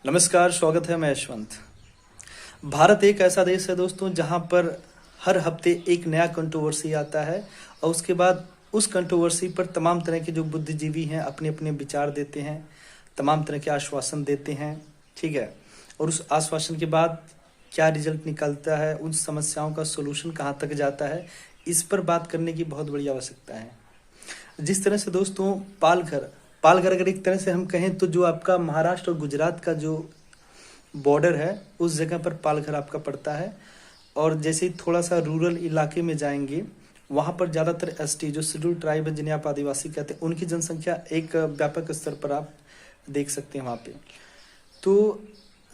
नमस्कार, स्वागत है। मैं यशवंत। भारत एक ऐसा देश है दोस्तों जहां पर हर हफ्ते एक नया कंट्रोवर्सी आता है और उसके बाद उस कंट्रोवर्सी पर तमाम तरह के जो बुद्धिजीवी हैं अपने अपने विचार देते हैं, तमाम तरह के आश्वासन देते हैं। ठीक है। और उस आश्वासन के बाद क्या रिजल्ट निकलता है, उन समस्याओं का सोल्यूशन कहाँ तक जाता है, इस पर बात करने की बहुत बड़ी आवश्यकता है। जिस तरह से दोस्तों पालघर अगर एक तरह से हम कहें तो जो आपका महाराष्ट्र और गुजरात का जो बॉर्डर है उस जगह पर पालघर आपका पड़ता है। और जैसे ही थोड़ा सा रूरल इलाके में जाएंगे वहाँ पर ज़्यादातर एसटी जो शेड्यूल ट्राइब है, जिन्हें आप आदिवासी कहते हैं, उनकी जनसंख्या एक व्यापक स्तर पर आप देख सकते हैं वहाँ पे। तो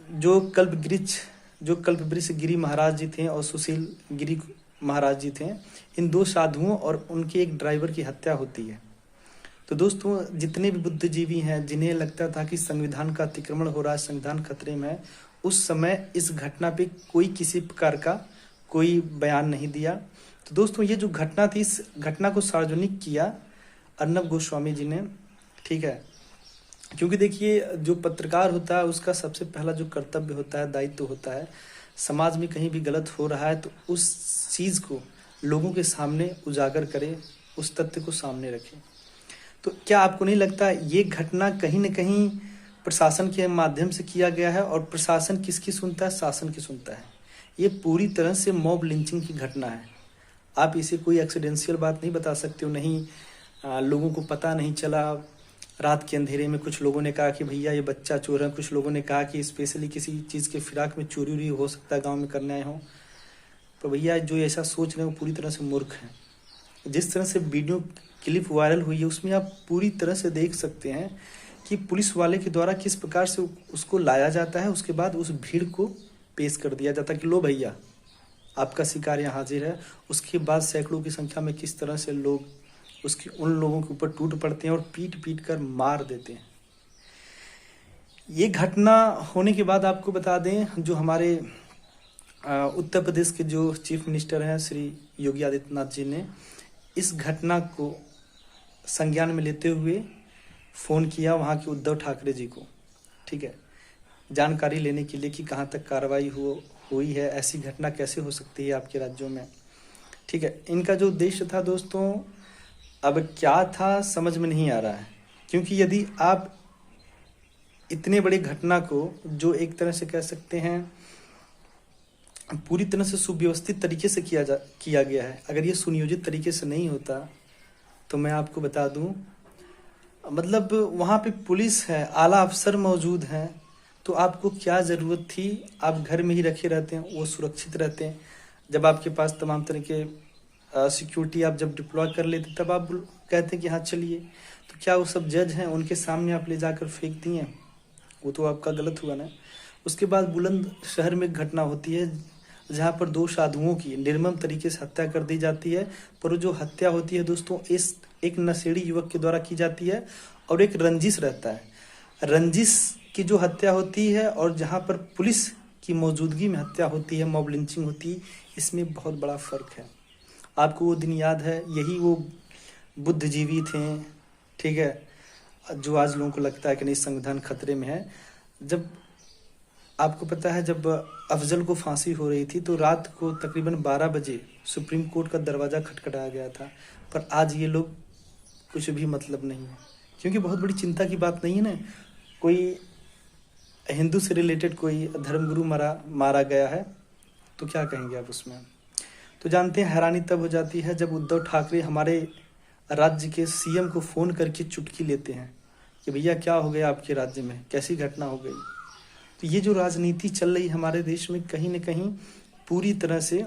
जो कल्पवृक्ष गिरी महाराज जी थे और सुशील गिरी महाराज जी थे, इन दो साधुओं और उनके एक ड्राइवर की हत्या होती है। तो दोस्तों, जितने भी बुद्धिजीवी हैं जिन्हें लगता था कि संविधान का अतिक्रमण हो रहा है, संविधान खतरे में है, उस समय इस घटना पे कोई किसी प्रकार का कोई बयान नहीं दिया। तो दोस्तों, ये जो घटना थी, इस घटना को सार्वजनिक किया अर्नब गोस्वामी जी ने। ठीक है। क्योंकि देखिए, जो पत्रकार होता है उसका सबसे पहला जो कर्तव्य होता है, दायित्व होता है, समाज में कहीं भी गलत हो रहा है तो उस चीज़ को लोगों के सामने उजागर करे, उस तथ्य को सामने रखे। तो क्या आपको नहीं लगता ये घटना कहीं न कहीं प्रशासन के माध्यम से किया गया है? और प्रशासन किसकी सुनता है? शासन की सुनता है। ये पूरी तरह से मॉब लिंचिंग की घटना है। आप इसे कोई एक्सीडेंशियल बात नहीं बता सकते हो। नहीं, लोगों को पता नहीं चला, रात के अंधेरे में कुछ लोगों ने कहा कि भैया ये बच्चा चोर है, कुछ लोगों ने कहा कि स्पेशली किसी चीज़ के फिराक में चोरी वोरी हो सकता है, गाँव में करने आए हों। तो भैया जो ऐसा सोच रहे हैं वो पूरी तरह से मूर्ख हैं। जिस तरह से वीडियो क्लिप वायरल हुई है उसमें आप पूरी तरह से देख सकते हैं कि पुलिस वाले के द्वारा किस प्रकार से उसको लाया जाता है, उसके बाद उस भीड़ को पेश कर दिया जाता है कि लो भैया आपका शिकार यहाँ हाजिर है। उसके बाद सैकड़ों की संख्या में किस तरह से लोग उन लोगों के ऊपर टूट पड़ते हैं और पीट पीट कर मार देते हैं। ये घटना होने के बाद आपको बता दें, जो हमारे उत्तर प्रदेश के जो चीफ मिनिस्टर हैं श्री योगी आदित्यनाथ जी ने इस घटना को संज्ञान में लेते हुए फ़ोन किया वहाँ के उद्धव ठाकरे जी को। ठीक है। जानकारी लेने के लिए कि कहाँ तक कार्रवाई हुई है, ऐसी घटना कैसे हो सकती है आपके राज्यों में। ठीक है। इनका जो उद्देश्य था दोस्तों, अब क्या था समझ में नहीं आ रहा है। क्योंकि यदि आप इतने बड़े घटना को, जो एक तरह से कह सकते हैं पूरी तरह से सुव्यवस्थित तरीके से किया गया है, अगर ये सुनियोजित तरीके से नहीं होता तो मैं आपको बता दूं, मतलब वहाँ पे पुलिस है, आला अफसर मौजूद हैं, तो आपको क्या ज़रूरत थी? आप घर में ही रखे रहते हैं, वो सुरक्षित रहते हैं। जब आपके पास तमाम तरह के सिक्योरिटी आप जब डिप्लॉय कर लेते तब आप कहते हैं कि हाँ चलिए। तो क्या वो सब जज हैं, उनके सामने आप ले जाकर फेंक दिए? वो तो आपका गलत हुआ ना। उसके बाद बुलंदशहर में घटना होती है जहाँ पर दो साधुओं की निर्मम तरीके से हत्या कर दी जाती है। पर जो हत्या होती है दोस्तों, इस एक नशेड़ी युवक के द्वारा की जाती है और एक रंजिश रहता है। रंजिश की जो हत्या होती है और जहाँ पर पुलिस की मौजूदगी में हत्या होती है, मॉब लिंचिंग होती है, इसमें बहुत बड़ा फ़र्क है। आपको वो दिन याद है, यही वो बुद्धिजीवी थे, ठीक है, जो आज लोगों को लगता है कि नहीं संविधान खतरे में है। जब आपको पता है, जब अफजल को फांसी हो रही थी तो रात को तकरीबन 12 बजे सुप्रीम कोर्ट का दरवाज़ा खटखटाया गया था। पर आज ये लोग कुछ भी मतलब नहीं है, क्योंकि बहुत बड़ी चिंता की बात नहीं है ना। कोई हिंदू से रिलेटेड कोई धर्मगुरु मारा गया है तो क्या कहेंगे आप उसमें? तो जानते हैं, हैरानी तब हो जाती है जब उद्धव ठाकरे हमारे राज्य के सीएम को फ़ोन करके चुटकी लेते हैं कि भैया क्या हो गया आपके राज्य में, कैसी घटना हो गई। तो ये जो राजनीति चल रही है हमारे देश में, कहीं न कहीं पूरी तरह से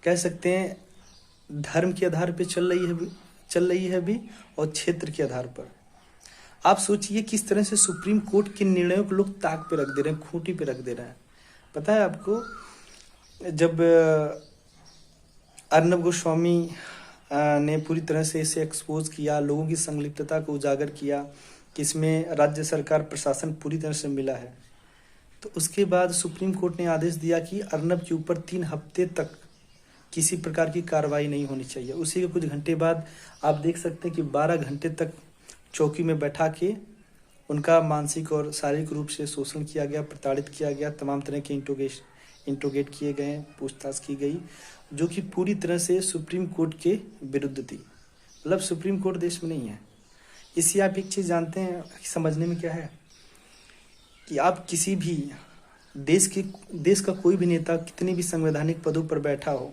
कह सकते हैं धर्म के आधार पे चल रही है भी और क्षेत्र के आधार पर। आप सोचिए किस तरह से सुप्रीम कोर्ट के निर्णयों को लोग ताक पे रख दे रहे हैं, खूंटी पे रख दे रहे हैं। पता है आपको, जब अर्नब गोस्वामी ने पूरी तरह से इसे एक्सपोज किया, लोगों की संलिप्तता को उजागर किया कि इसमें राज्य सरकार प्रशासन पूरी तरह से मिला है, तो उसके बाद सुप्रीम कोर्ट ने आदेश दिया कि अर्नब के ऊपर 3 हफ्ते तक किसी प्रकार की कार्रवाई नहीं होनी चाहिए। उसी के कुछ घंटे बाद आप देख सकते हैं कि 12 घंटे तक चौकी में बैठा के उनका मानसिक और शारीरिक रूप से शोषण किया गया, प्रताड़ित किया गया, तमाम तरह के इंट्रोगेट किए गए, पूछताछ की गई, जो कि पूरी तरह से सुप्रीम कोर्ट के विरुद्ध थी। मतलब सुप्रीम कोर्ट देश में नहीं है। इससे आप एक चीज़ जानते हैं, समझने में क्या है कि आप किसी भी देश का कोई भी नेता कितने भी संवैधानिक पदों पर बैठा हो,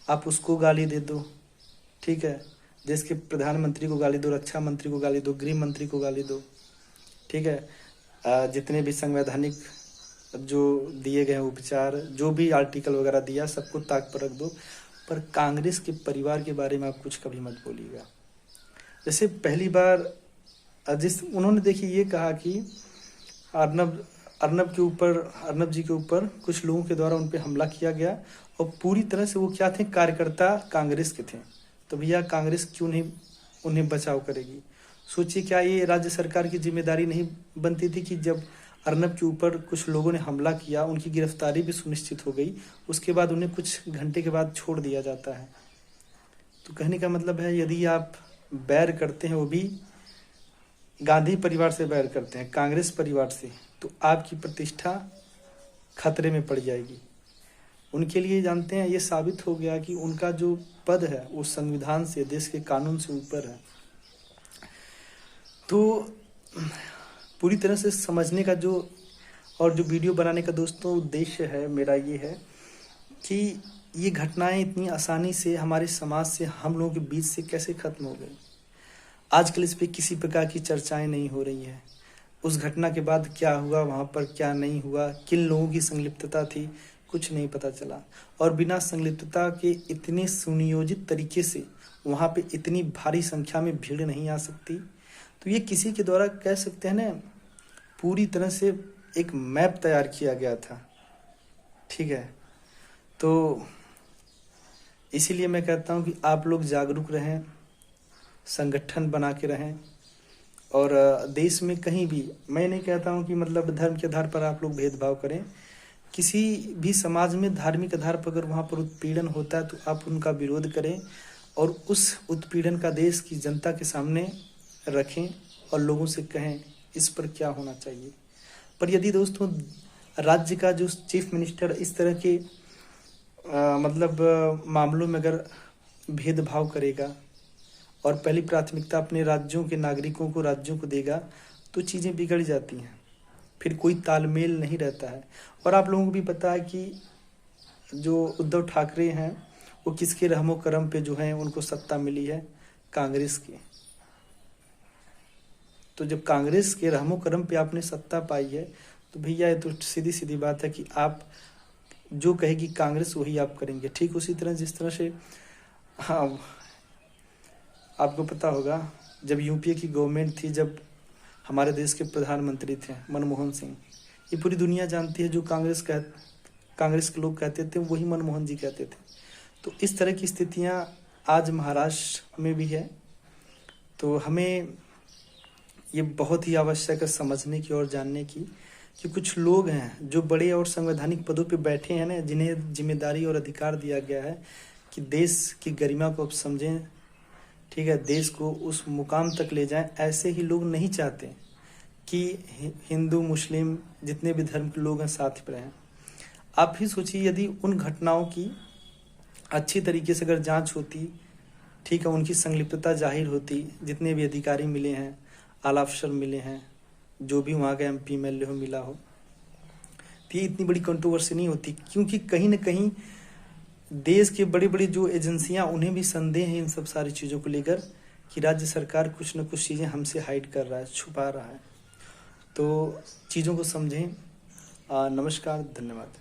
आप उसको गाली दे दो, ठीक है, देश के प्रधानमंत्री को गाली दो, रक्षा मंत्री को गाली दो, गृह मंत्री को गाली दो, ठीक है, जितने भी संवैधानिक जो दिए गए उपचार, जो भी आर्टिकल वगैरह दिया, सबको ताक पर रख दो, पर कांग्रेस के परिवार के बारे में आप कुछ कभी मत बोलिएगा। जैसे पहली बार उन्होंने देखिए ये कहा कि अर्नब जी के ऊपर कुछ लोगों के द्वारा उन पर हमला किया गया, और पूरी तरह से वो क्या थे, कार्यकर्ता कांग्रेस के थे। तो भैया कांग्रेस क्यों नहीं उन्हें बचाव करेगी? सोचिए, क्या ये राज्य सरकार की जिम्मेदारी नहीं बनती थी कि जब अर्नब के ऊपर कुछ लोगों ने हमला किया, उनकी गिरफ्तारी भी सुनिश्चित हो गई, उसके बाद उन्हें कुछ घंटे के बाद छोड़ दिया जाता है। तो कहने का मतलब है, यदि आप बैर करते हैं, वो भी गांधी परिवार से बैर करते हैं, कांग्रेस परिवार से, तो आपकी प्रतिष्ठा खतरे में पड़ जाएगी। उनके लिए जानते हैं, ये साबित हो गया कि उनका जो पद है वो संविधान से, देश के कानून से ऊपर है। तो पूरी तरह से समझने का जो वीडियो बनाने का दोस्तों उद्देश्य है मेरा, ये है कि ये घटनाएं इतनी आसानी से हमारे समाज से, हम लोगों के बीच से कैसे खत्म हो गई। आजकल इस पे किसी प्रकार की चर्चाएं नहीं हो रही हैं। उस घटना के बाद क्या हुआ, वहाँ पर क्या नहीं हुआ, किन लोगों की संलिप्तता थी, कुछ नहीं पता चला। और बिना संलिप्तता के इतने सुनियोजित तरीके से वहाँ पे इतनी भारी संख्या में भीड़ नहीं आ सकती। तो ये किसी के द्वारा कह सकते हैं ना, पूरी तरह से एक मैप तैयार किया गया था, ठीक है। तो इसीलिए मैं कहता हूँ कि आप लोग जागरूक रहें, संगठन बना के रहें, और देश में कहीं भी, मैं नहीं कहता हूँ कि मतलब धर्म के आधार पर आप लोग भेदभाव करें। किसी भी समाज में धार्मिक आधार पर अगर वहाँ पर उत्पीड़न होता है तो आप उनका विरोध करें, और उस उत्पीड़न का देश की जनता के सामने रखें और लोगों से कहें इस पर क्या होना चाहिए। पर यदि दोस्तों राज्य का जो चीफ मिनिस्टर इस तरह के मामलों में अगर भेदभाव करेगा और पहली प्राथमिकता अपने राज्यों के नागरिकों को, राज्यों को देगा, तो चीज़ें बिगड़ जाती हैं, फिर कोई तालमेल नहीं रहता है। और आप लोगों को भी पता है कि जो उद्धव ठाकरे हैं वो किसके रहमो करम पे जो है उनको सत्ता मिली है, कांग्रेस की। तो जब कांग्रेस के रहमो करम पे आपने सत्ता पाई है, तो भैया ये तो सीधी सीधी बात है कि आप जो कहेगी कांग्रेस वही आप करेंगे। ठीक उसी तरह जिस तरह से, हाँ, आपको पता होगा जब यूपीए की गवर्नमेंट थी, जब हमारे देश के प्रधानमंत्री थे मनमोहन सिंह, ये पूरी दुनिया जानती है, जो कांग्रेस के लोग कहते थे वही मनमोहन जी कहते थे। तो इस तरह की स्थितियां आज महाराष्ट्र में भी है। तो हमें ये बहुत ही आवश्यक है समझने की और जानने की कि कुछ लोग हैं जो बड़े और संवैधानिक पदों पे बैठे हैं ना, जिन्हें जिम्मेदारी और अधिकार दिया गया है कि देश की गरिमा को अब समझें, ठीक है, देश को उस मुकाम तक ले जाएं। ऐसे ही लोग नहीं चाहते कि हिंदू मुस्लिम जितने भी धर्म के लोग हैं साथ में रहें। आप ही सोचिए, यदि उन घटनाओं की अच्छी तरीके से अगर जांच होती, ठीक है, उनकी संलिप्तता जाहिर होती, जितने भी अधिकारी मिले हैं, आला अफसर मिले हैं, जो भी वहाँ का MP MLA हो मिला हो, तो ये इतनी बड़ी कंट्रोवर्सी नहीं होती। क्योंकि कहीं ना कहीं देश के बड़ी बड़ी जो एजेंसियां, उन्हें भी संदेह है इन सब सारी चीज़ों को लेकर कि राज्य सरकार कुछ न कुछ चीज़ें हमसे हाइड कर रहा है, छुपा रहा है। तो चीज़ों को समझें। नमस्कार, धन्यवाद।